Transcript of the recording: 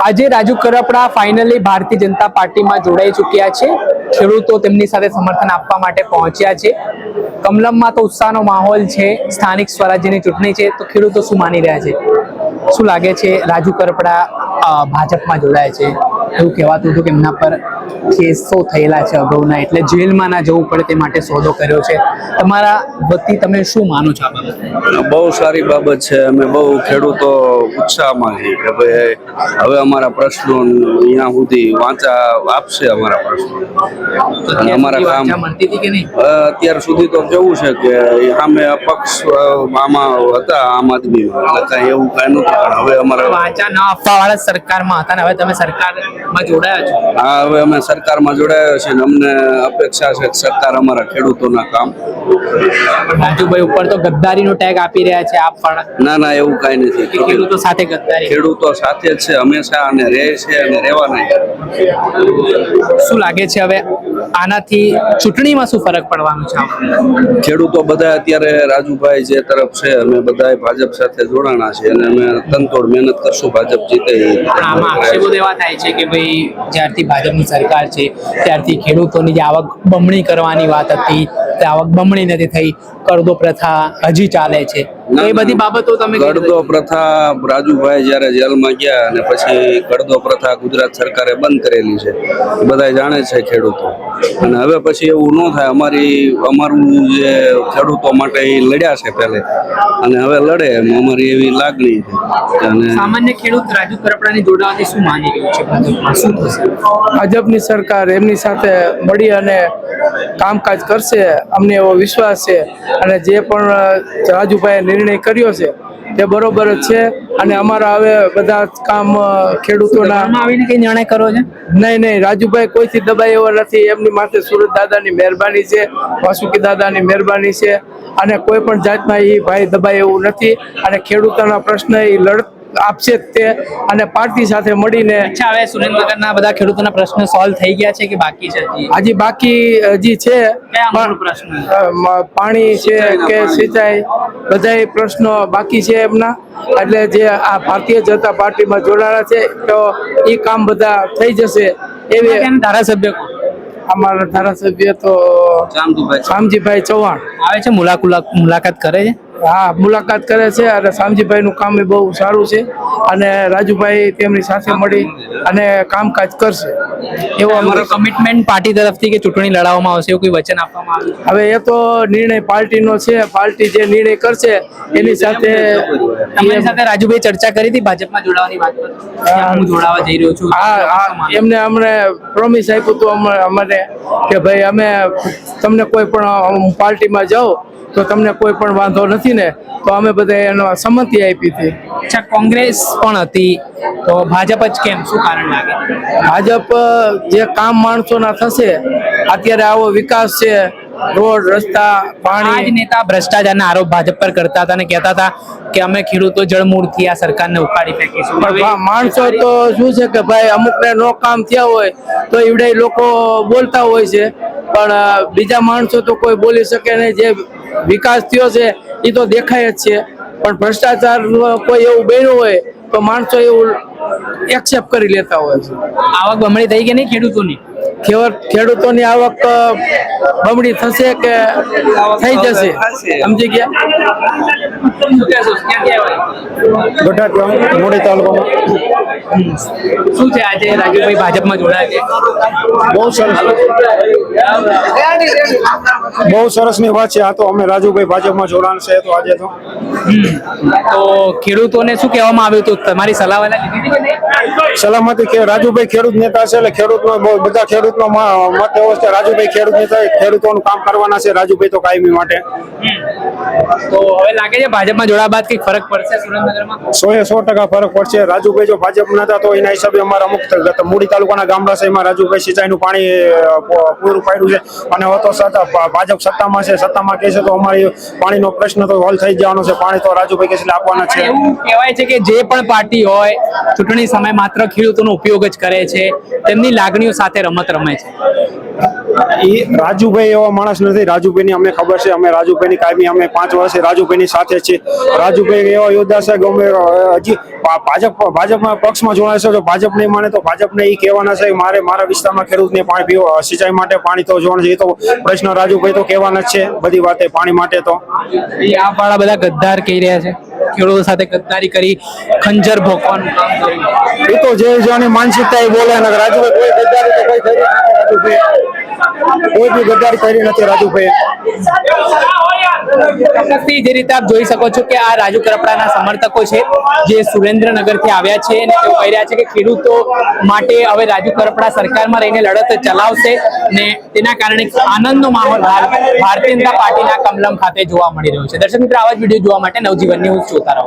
આજે રાજુ કરપડા ફાઇનલી ભારતીય જનતા પાર્ટીમાં જોડાઈ ચૂક્યા છે। ખેડૂતો તેમની સાથે સમર્થન આપવા માટે પહોંચ્યા છે। કમલમમાં તો ઉત્સાહનો માહોલ છે। સ્થાનિક સ્વરાજ્યની ચૂંટણી છે તો ખેડૂતો શું માની રહ્યા છે? શું લાગે છે રાજુ કરપડા ભાજપમાં જોડાયા છે? એવું કહેવાતું હતું કે એમના પર કેસો થયેલા છે અગાઉના, એટલે જેલમાં ના જવું પડે તે માટે સોદો કર્યો છે। તમારા વતી તમે શું માનો છો આ બાબતે? બહુ સારી બાબત છે। અમે બહુ ખેડૂતો ઉત્સાહમાં છીએ કે ભાઈ હવે અમારા પ્રશ્નો અહીંયા સુધી વાંચા આપશે અમારા પ્રશ્નો અને અમારા કામ મળતી હતી કે નહીં? અત્યાર સુધી તો કેવું છે કે સામે અપક્ષ આમાં હતા આમ આદમીમાં, એટલે કાંઈ એવું કાંઈ નહોતું, પણ હવે અમારે વાંચા ન આપવા વાળા સરકારમાં હતા ને હવે તમે સરકારમાં જોડાયા છો? હા, હવે અમે સરકારમાં જોડાયા છીએ ને અમને અપેક્ષા છે કે સરકાર અમારા ખેડૂતોના કામ। રાજુભાઈ ઉપર તો ગદ્દારીનો ટેગ આપી રહ્યા છે આપ પણ? ના ના, એવું કાંઈ નથી। ખેડૂતો સાથે ગદ્દારી? ખેડૂતો સાથે જ છે હંમેશા અને રહે છે અને રહેવાના છે। શું લાગે છે હવે આનાથી ચૂંટણીમાં શું ફરક પડવાનો છે? ખેડૂતો બધા અત્યારે રાજુભાઈ જે તરફ છે અમે બધા ભાજપ સાથે જોડાણા છે અને અમે તનતોડ મહેનત કરશું ભાજપ જીતે। આમાં આક્ષેપો એવા થાય છે કે ભાઈ જ્યારથી ભાજપની સરકાર છે ત્યારથી ખેડૂતોની જે આવક બમણી કરવાની વાત હતી તે આવક બમણી નથી થઈ, કરદો પ્રથા હજી ચાલે છે, એ બધી બાબતો તમે? કરદો પ્રથા રાજુભાઈ જયારે જેલમાં ગયા અને પછી કરદો પ્રથા ગુજરાત સરકારે બંધ કરેલી છે, બધા જાણે છે ખેડૂતો, અને હવે પછી એવું ન થાય। અમારું જે ખેડૂતો માટે એ લડ્યા છે પહેલે અને હવે લડે એમ અમારી એવી લાગણી છે। અને સામાન્ય ખેડૂત રાજુ કરપડાની જોડાવાથી શું માની રહ્યું છે? ભાજપમાં શું થશે? ભાજપની સરકાર એમની સાથે મળી અને કામકાજ કરશે અમને એવો વિશ્વાસ છે, અને જે પણ રાજુભાઈએ નિર્ણય કર્યો છે તે બરોબર જ છે। અને અમારા હવે બધા કામ ખેડૂતોના આવીને કઈ નિર્ણય કરો છે? નહીં, રાજુભાઈ કોઈથી દબાઈ એવા નથી। એમની માથે સુરત દાદાની મહેરબાની છે, વાસુકી દાદાની મહેરબાની છે, અને કોઈ પણ જાતના એ ભાઈ દબાઈ એવું નથી, અને ખેડૂતોના પ્રશ્ન એ આપશે જ તે, અને પાર્ટી સાથે મળીને। અચ્છા, હવે સુરેન્દ્રનગરના બધા ખેડૂતોના પ્રશ્ન સોલ્વ થઈ ગયા છે કે બાકી છે? હજી બાકી છે। પ્રશ્ન પાણી છે કે સિંચાઈ, બધા પ્રશ્નો બાકી છે એમના, એટલે જે આ ભારતીય જનતા પાર્ટીમાં જોડાણા છે તો એ કામ બધા થઈ જશે એવી। ધારાસભ્ય અમારા ધારાસભ્ય તો શામજીભાઈ ચૌહાણ આવે છે, મુલાકાત કરે છે? હા, મુલાકાત કરે છે, અને શામજીભાઈ નું કામ બહુ સારું છે, અને રાજુભાઈ તેમની સાથે મળી અને કામકાજ કરશે એવો અમારો કમિટમેન્ટ પાર્ટી તરફથી કે ચૂંટણી લડાવવામાં આવશે એવું કોઈ વચન આપવામાં આવ્યું? હવે એ તો નિર્ણય પાર્ટીનો છે, પાર્ટી જે નિર્ણય કરશે એની સાથે। તમારી સાથે રાજુભાઈ ચર્ચા કરી હતી ભાજપમાં જોડાવાની વાત પર? હું જોડાવા જઈ રહ્યો છું? હા, એમને અમને પ્રોમિસ આપ્યું હતું અમને કે ભાઈ અમે તમને કોઈ પણ પાર્ટીમાં જાઓ તો તમને કોઈ પણ વાંધો નથી ને, તો અમે બધા એનો સંમતિ આપી હતી। અચ્છા, કોંગ્રેસ પણ હતી તો ભાજપ જ કેમ? શું કારણ લાગે? ભાજપ જે કામ માણસોના થશે, અત્યારે આવો વિકાસ છે, રોડ રસ્તા પાણી। આજ નેતા ભ્રષ્ટાચારના આરોપ ભાજપ પર કરતા હતા અને કહેતા હતા કે અમે ખેડૂતો જળમૂળથી આ સરકારને ઉપાડી ફેંકીશું। પણ માણસો તો શું છે કે ભાઈ અમુકને નો કામ થયા હોય તો એવડે લોકો બોલતા હોય છે, પણ બીજા માણસો તો કોઈ બોલી શકે નહીં। જે વિકાસ થયો છે એ તો દેખાય જ છે, પણ ભ્રષ્ટાચાર કોઈ એવું બન્યું હોય તો માણસો એવું એક્સેપ્ટ કરી લેતા હોય છે। આવક બમણી થઈ કે નહીં ખેડૂતોની? ખેડૂતોની આવક બમણી થશે કે થઈ જશે? સમજી ગયા? મોડી તાલુકામાં શું છે આજે રાજુભાઈ ભાજપમાં જોડાયા છે? બહુ સરસની વાત છે। આ તો અમે રાજુભાઈ ભાજપમાં જોડાણ છે તો આજે તો ખેડૂતોને શું કહેવામાં આવ્યું હતું? તમારી સલાહ સલામતી કે રાજુભાઈ ખેડૂત નેતા છે, એટલે ખેડૂતનો બધા ખેડૂતનો મત એવો છે રાજુભાઈ ખેડૂત નેતા ખેડૂતોનું કામ કરવાના છે રાજુભાઈ તો કાયમી માટે। તો હવે લાગે છે ભાજપમાં જોડાવા બાદ કઈક ફરક પડશે સુરેન્દ્રનગરમાં? 100% ફરક પડશે। રાજુભાઈ જો ભાજપ નતા તો એના હિસાબે અમારા અમુક મૂડી તાલુકાના ગામડા છે એમાં રાજુભાઈ સિંચાઈનું પાણી પૂરું પાડ્યું છે, અને હવે તો ભાજપ સત્તામાં છે, સત્તામાં કહેશે તો અમારી પાણીનો પ્રશ્ન તો હલ થઈ જવાનો છે। પાણી તો રાજુભાઈ કહેશે આપવાના છે। એવું કહેવાય છે કે જે પણ પાર્ટી હોય ચૂંટણી સમય માત્ર ખેડૂતોનો ઉપયોગ જ કરે છે, તેમની લાગણીઓ સાથે રમત રમે છે। એ રાજુભાઈ એવા માણસ નથી. રાજુભાઈની અમને ખબર છે, અમે રાજુભાઈની કાયમી અમે 5 વર્ષથી રાજુભાઈની સાથે છીએ. રાજુભાઈ એવા યોદ્ધા છે કે અમે હજી ભાજપમાં પક્ષમાં જોડાશે તો ભાજપ નહીં માને તો ભાજપને એ કહેવાના છે કે મારે મારા વિસ્તારમાં ખેડૂતને પાણી પીવા સિંચાઈ માટે પાણી તો જોવાનું છે. એ તો પ્રશ્ન રાજુભાઈ તો કહેવાના જ છે બધી વાતે પાણી માટે તો. આ વાળા બધા ગદ્દાર કહી રહ્યા છે, ખેડૂતો સાથે ગદ્દારી કરી ખંજર ભોંકવાનું કામ કર્યું. એ તો જે જેની માનસિકતા એ બોલે ને રાજુભાઈ કોઈ ગદ્દારી તો કોઈ કરી નથી. રાજુભાઈ કોઈ બી ગદ્દારી કરી નથી રાજુભાઈ. ચોક્કસથી જે રીતે આપ જોઈ શકો છો કે આ રાજુ કરપડાના સમર્થકો છે જે સુરેન્દ્રનગરથી આવ્યા છે અને તેઓ કહી રહ્યા છે કે ખેડૂતો માટે હવે રાજુ કરપડા સરકારમાં રહીને લડત ચલાવશે ને તેના કારણે આનંદનો માહોલ હાલ ભારતીય જનતા પાર્ટીના કમલમ ખાતે જોવા મળી રહ્યો છે. દર્શક મિત્રો, આવા જ વિડીયો જોવા માટે નવજીવન ન્યૂઝ જોતા રહો.